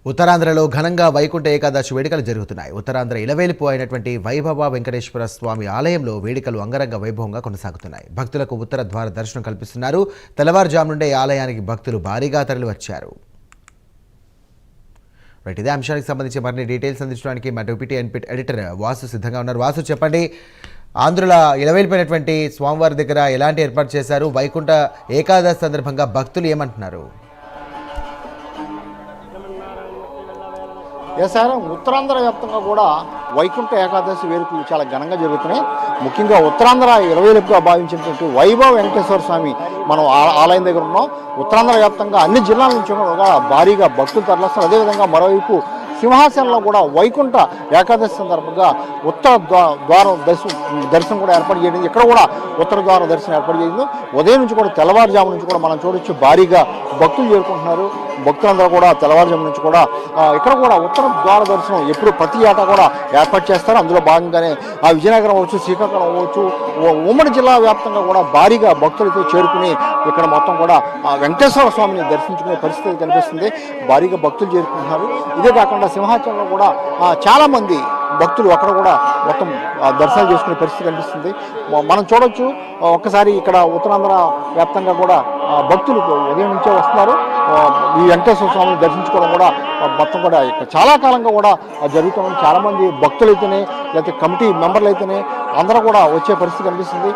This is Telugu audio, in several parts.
ఉత్తరాంధ్రలో ఘనంగా వైకుంఠ ఏకాదశి వేడుకలు జరుగుతున్నాయి. ఉత్తరాంధ్ర ఇలవేలుపు అయినటువంటి వైభవ వెంకటేశ్వర స్వామి ఆలయంలో వేడుకలు అంగరంగ వైభవంగా కొనసాగుతున్నాయి. భక్తులకు ఉత్తర ద్వార దర్శనం కల్పిస్తున్నారు. తెల్లవారుజాము నుండే ఆలయానికి భక్తులు భారీగా తరలివచ్చారు. ఇదే అంశానికి సంబంధించి మరిన్ని డీటెయిల్స్ అందించడానికి మా డిప్యూటీ ఎన్పిట్ ఎడిటర్ వాసు సిద్ధంగా ఉన్నారు. వాసు, చెప్పండి, ఆంధ్రుల ఇలవేలిపోయినటువంటి స్వామివారి దగ్గర ఎలాంటి ఏర్పాటు చేశారు? వైకుంఠ ఏకాదశి సందర్భంగా భక్తులు ఏమంటున్నారు? ఉత్తరాంధ్ర వ్యాప్తంగా కూడా వైకుంఠ ఏకాదశి వేడుకలు చాలా ఘనంగా జరుగుతున్నాయి. ముఖ్యంగా ఉత్తరాంధ్ర ఇలవేలుపుగా భావించినటువంటి వైభవ వెంకటేశ్వర స్వామి మనం ఆలయం దగ్గర ఉన్నాం. ఉత్తరాంధ్ర వ్యాప్తంగా అన్ని జిల్లాల నుంచి కూడా భారీగా భక్తులు తరలిస్తారు. అదేవిధంగా మరోవైపు సింహాచలంలో కూడా వైకుంఠ ఏకాదశి సందర్భంగా ఉత్తర ద్వారం దర్శనం కూడా ఏర్పాటు చేయడం. ఇక్కడ కూడా ఉత్తర ద్వార దర్శనం ఏర్పాటు చేయడం. ఉదయం నుంచి కూడా తెల్లవారుజాము నుంచి కూడా మనం చూడొచ్చు భారీగా భక్తులు చేరుకుంటున్నారు. భక్తులందరూ కూడా తెల్లవారుజాము నుంచి కూడా ఇక్కడ కూడా ఉత్తర ద్వార దర్శనం ఎప్పుడు ప్రతి ఏటా కూడా ఏర్పాటు చేస్తారు. అందులో భాగంగానే విజయనగరం అవ్వచ్చు, శ్రీకాకుళం అవ్వచ్చు, ఉమ్మడి జిల్లా వ్యాప్తంగా కూడా భారీగా భక్తులతో చేరుకుని ఇక్కడ మొత్తం కూడా వెంకటేశ్వర స్వామిని దర్శించుకునే పరిస్థితి కనిపిస్తుంది. భారీగా భక్తులు చేరుకుంటున్నారు. ఇదే కాకుండా సింహాచలంలో కూడా చాలామంది భక్తులు అక్కడ కూడా మొత్తం దర్శనాలు చేసుకునే పరిస్థితి కనిపిస్తుంది. మనం చూడొచ్చు, ఒక్కసారి ఇక్కడ ఉత్తరాంధ్ర వ్యాప్తంగా కూడా భక్తులు ఉదయం నుంచే వస్తున్నారు. ఈ వెంకటేశ్వర స్వామిని దర్శించుకోవడం కూడా మొత్తం కూడా చాలా కాలంగా కూడా జరుగుతుంది. చాలామంది భక్తులు అయితేనే లేకపోతే కమిటీ మెంబర్లు అయితేనే అందరూ కూడా వచ్చే పరిస్థితి కనిపిస్తుంది.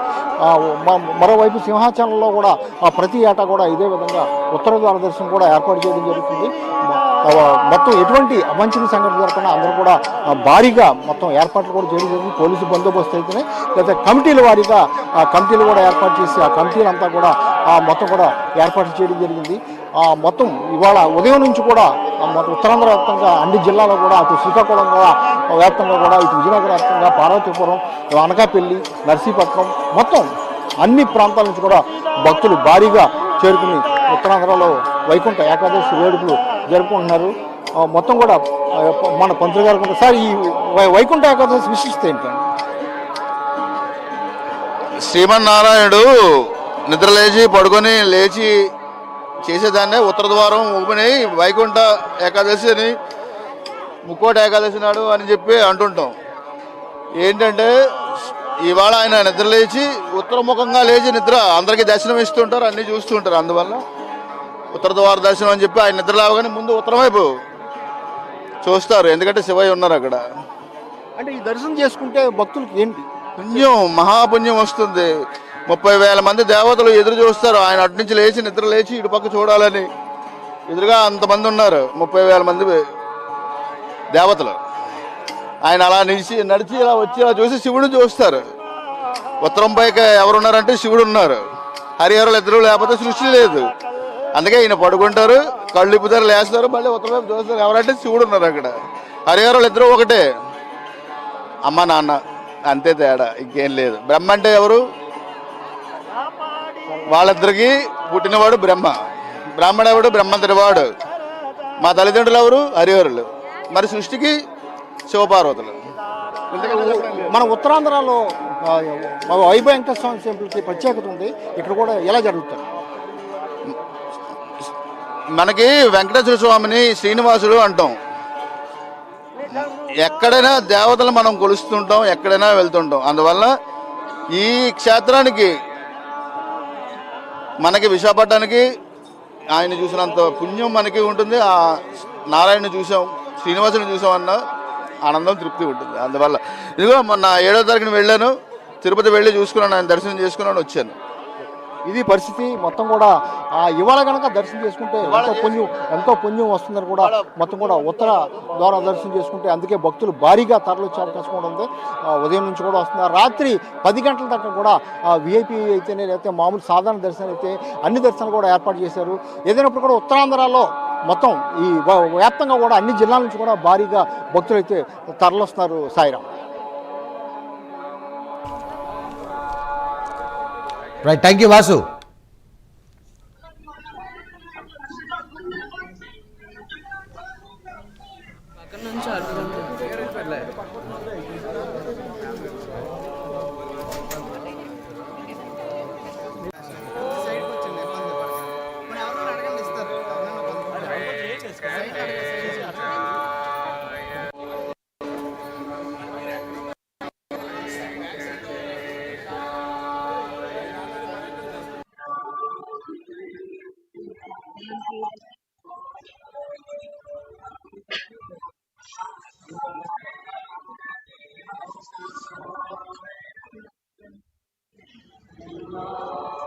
మరోవైపు సింహాచలంలో కూడా ప్రతి ఏటా కూడా ఇదే విధంగా ఉత్తర ద్వార దర్శనం కూడా ఏర్పాటు చేయడం జరుగుతుంది. మొత్తం ఎటువంటి అవాంఛనీయ సంఘటన జరగకుండా అందరూ కూడా భారీగా మొత్తం ఏర్పాట్లు కూడా చేయడం జరిగింది. పోలీసు బందోబస్తు అయితేనే లేకపోతే కమిటీల వారీగా కమిటీలు కూడా ఏర్పాటు చేసి ఆ కమిటీలంతా కూడా మొత్తం కూడా ఏర్పాట్లు చేయడం జరిగింది. మొత్తం ఇవాళ ఉదయం నుంచి కూడా ఉత్తరాంధ్ర వ్యాప్తంగా అన్ని జిల్లాలో కూడా అటు శ్రీకాకుళం వ్యాప్తంగా కూడా ఇటు విజయనగరం వ్యాప్తంగా పార్వతీపురం, అనకాపల్లి, నర్సీపట్నం మొత్తం అన్ని ప్రాంతాల నుంచి కూడా భక్తులు భారీగా చేరుకుని ఉత్తరాంధ్రలో వైకుంఠ ఏకాదశి వేడుకలు జరుపుకుంటున్నారు. మొత్తం కూడా మన పంతులు గారు సార్, ఈ వైకుంఠ ఏకాదశి విశిష్టత ఏంటండి? శ్రీమన్నారాయణుడు నిద్రలేచి పడుకొని లేచి చేసేదాన్నే ఉత్తర ద్వారం ఓపెన్ అయ్యి వైకుంఠ ఏకాదశి అని, ముక్కోటి ఏకాదశి నాడు అని చెప్పి అంటుంటాం. ఏంటంటే ఇవాళ ఆయన నిద్రలేచి ఉత్తరముఖంగా లేచి నిద్ర అందరికీ దర్శనం ఇస్తుంటారు, అన్నీ చూస్తుంటారు. అందువల్ల ఉత్తర ద్వార దర్శనం అని చెప్పి ఆయన నిద్ర లేవగానే ముందు ఉత్తరం వైపు చూస్తారు. ఎందుకంటే శివయ్య ఉన్నారు అక్కడ. అంటే ఈ దర్శనం చేసుకుంటే భక్తులకి ఏంటి పుణ్యం, మహాపుణ్యం వస్తుంది. 30,000 మంది దేవతలు ఎదురు చూస్తారు. ఆయన అటు నుంచి లేచి నిద్ర లేచి ఇటు పక్క చూడాలని. ఎదురుగా అంతమంది ఉన్నారు, 30,000 మంది దేవతలు. ఆయన అలా నడిచి ఇలా వచ్చి ఇలా చూసి శివుడిని చూస్తారు. ఉత్తరం పైకి ఎవరున్నారంటే శివుడు ఉన్నారు. హరిహరులు ఇద్దరు, లేకపోతే సృష్టి లేదు. అందుకే ఈయన పడుకుంటారు, కళ్ళు ఇప్పుతారు, లేస్తారు, మళ్ళీ ఉత్తరం వైపు చూస్తారు. ఎవరంటే శివుడు ఉన్నారు అక్కడ. హరిహరులు ఇద్దరు ఒకటే, అమ్మ నాన్న, అంతే తేడా, ఇంకేం లేదు. బ్రహ్మ అంటే ఎవరు? వాళ్ళిద్దరికి పుట్టినవాడు బ్రహ్మ. బ్రాహ్మణుడు బ్రహ్మంతటి వాడు. మా తల్లిదండ్రులు ఎవరు? హరిహరులు. మరి సృష్టికి శివపార్వతులు. మన ఉత్తరాంధ్రలో వైభవ వెంకటేశ్వర స్వామి టెంపుల్కి ప్రత్యేకత ఉంది. ఇక్కడ కూడా ఎలా జరుగుతుంది? మనకి వెంకటేశ్వర స్వామిని శ్రీనివాసుడు అంటాం. ఎక్కడైనా దేవతలు మనం కొలుస్తుంటాం, ఎక్కడైనా వెళ్తుంటాం. అందువల్ల ఈ క్షేత్రానికి మనకి విశాఖపట్నానికి ఆయన చూసినంత పుణ్యం మనకి ఉంటుంది. ఆ నారాయణ చూసాం, శ్రీనివాసుని చూసామన్న ఆనందం, తృప్తి ఉంటుంది. అందువల్ల ఇదిగో మొన్న 7వ తారీఖున వెళ్ళాను, తిరుపతి వెళ్ళి చూసుకున్నాను, ఆయన దర్శనం చేసుకున్నాను, వచ్చాను. ఇది పరిస్థితి. మొత్తం కూడా ఇవాళ కనుక దర్శనం చేసుకుంటే ఎంతో పుణ్యం వస్తుందని కూడా మొత్తం కూడా ఉత్తర ద్వారా దర్శనం చేసుకుంటే అందుకే భక్తులు భారీగా తరలిచ్చే అవకాశం కూడా ఉంది. ఉదయం నుంచి కూడా వస్తున్నారు. రాత్రి 10 గంటల దాకా కూడా విఐపి అయితేనే లేకపోతే మామూలు సాధారణ దర్శనం అయితే అన్ని దర్శనాలు కూడా ఏర్పాటు చేశారు. ఏదైనప్పుడు కూడా ఉత్తరాంధ్రలో మొత్తం ఈ వ్యాప్తంగా కూడా అన్ని జిల్లాల నుంచి కూడా భారీగా భక్తులు అయితే తరలిస్తున్నారు. Sairam. Right, thank you Vasu. Side